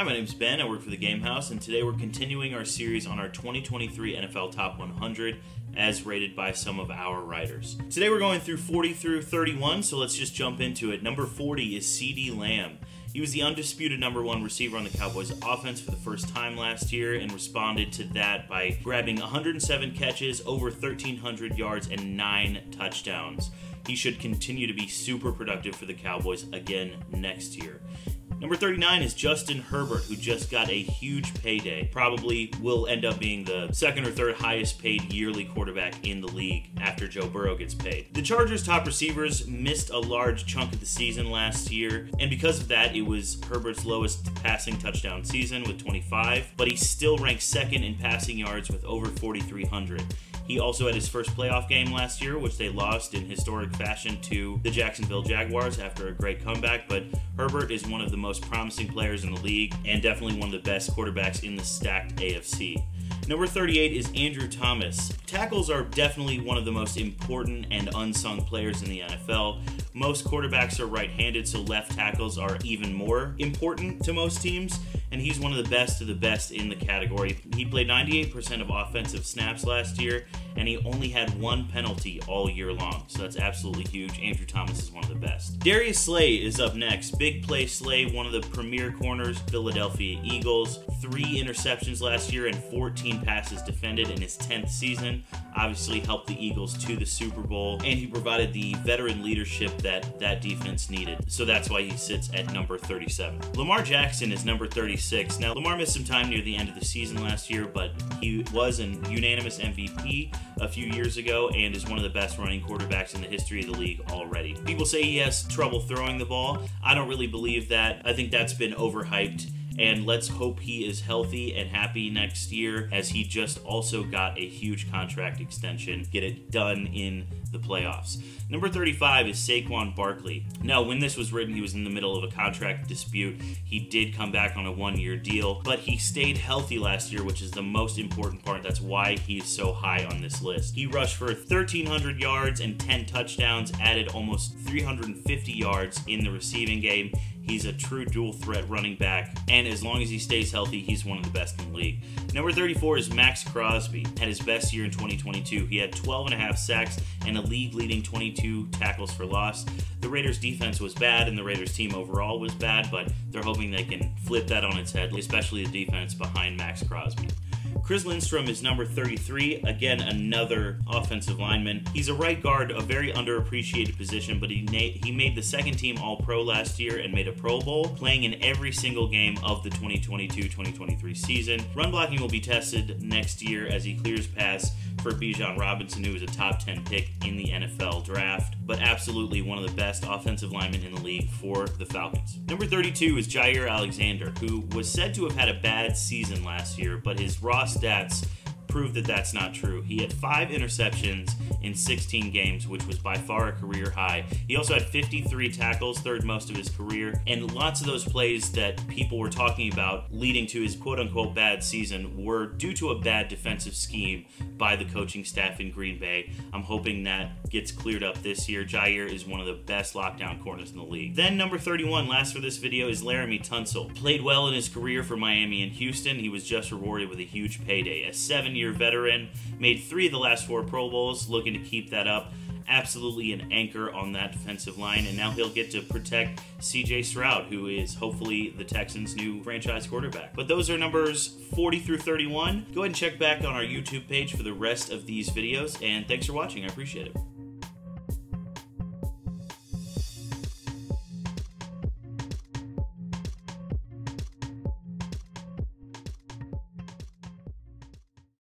Hi, my name's Ben. I work for the Game Haus, and today we're continuing our series on our 2023 NFL Top 100 as rated by some of our writers. Today we're going through 40 through 31, so let's just jump into it. Number 40 is CeeDee Lamb. He was the undisputed number one receiver on the Cowboys offense for the first time last year and responded to that by grabbing 107 catches, over 1,300 yards, and 9 touchdowns. He should continue to be super productive for the Cowboys again next year. Number 39 is Justin Herbert, who just got a huge payday. Probably will end up being the second or third highest paid yearly quarterback in the league after Joe Burrow gets paid. The Chargers' top receivers missed a large chunk of the season last year, and because of that, it was Herbert's lowest passing touchdown season with 25, but he still ranks second in passing yards with over 4,300. He also had his first playoff game last year, which they lost in historic fashion to the Jacksonville Jaguars after a great comeback, but Herbert is one of the most promising players in the league and definitely one of the best quarterbacks in the stacked AFC. Number 38 is Andrew Thomas. Tackles are definitely one of the most important and unsung players in the NFL. Most quarterbacks are right-handed, so left tackles are even more important to most teams, and he's one of the best in the category. He played 98% of offensive snaps last year, and he only had one penalty all year long, so that's absolutely huge. Andrew Thomas is one of the best. Darius Slay is up next. Big play Slay, one of the premier corners, Philadelphia Eagles. 3 interceptions last year and 14 passes defended in his 10th season. Obviously helped the Eagles to the Super Bowl, and he provided the veteran leadership that defense needed. So that's why he sits at number 37. Lamar Jackson is number 36. Now, Lamar missed some time near the end of the season last year, but he was an unanimous MVP a few years ago and is one of the best running quarterbacks in the history of the league already. People say he has trouble throwing the ball. I don't really believe that. I think that's been overhyped. And let's hope he is healthy and happy next year, as he just also got a huge contract extension. Get it done in the playoffs. Number 35 is Saquon Barkley. Now, when this was written, he was in the middle of a contract dispute. He did come back on a 1-year deal, but he stayed healthy last year, which is the most important part. That's why he is so high on this list. He rushed for 1,300 yards and 10 touchdowns, added almost 350 yards in the receiving game. He's a true dual threat running back, and as long as he stays healthy, he's one of the best in the league. Number 34 is Max Crosby. Had his best year in 2022. He had 12.5 sacks and a league-leading 22 tackles for loss. The Raiders' defense was bad, and the Raiders' team overall was bad, but they're hoping they can flip that on its head, especially the defense behind Max Crosby. Chris Lindstrom is number 33, again another offensive lineman. He's a right guard, a very underappreciated position, but he made the second team All-Pro last year and made a Pro Bowl, playing in every single game of the 2022-2023 season. Run blocking will be tested next year as he clears paths for Bijan Robinson, who is a top 10 pick in the NFL draft, but absolutely one of the best offensive linemen in the league for the Falcons. Number 32 is Jair Alexander, who was said to have had a bad season last year, but his raw stats prove that that's not true. He had 5 interceptions in 16 games, which was by far a career high. He also had 53 tackles, third most of his career, and lots of those plays that people were talking about leading to his quote-unquote bad season were due to a bad defensive scheme by the coaching staff in Green Bay. I'm hoping that gets cleared up this year. Jair is one of the best lockdown corners in the league. Then number 31, last for this video, is Laramie Tunsil. Played well in his career for Miami and Houston. He was just rewarded with a huge payday. A 7-year veteran, made 3 of the last 4 Pro Bowls, looking to keep that up. Absolutely an anchor on that defensive line, and now he'll get to protect CJ Stroud, who is hopefully the Texans' new franchise quarterback. But those are numbers 40 through 31. Go ahead and check back on our YouTube page for the rest of these videos, and thanks for watching. I appreciate it.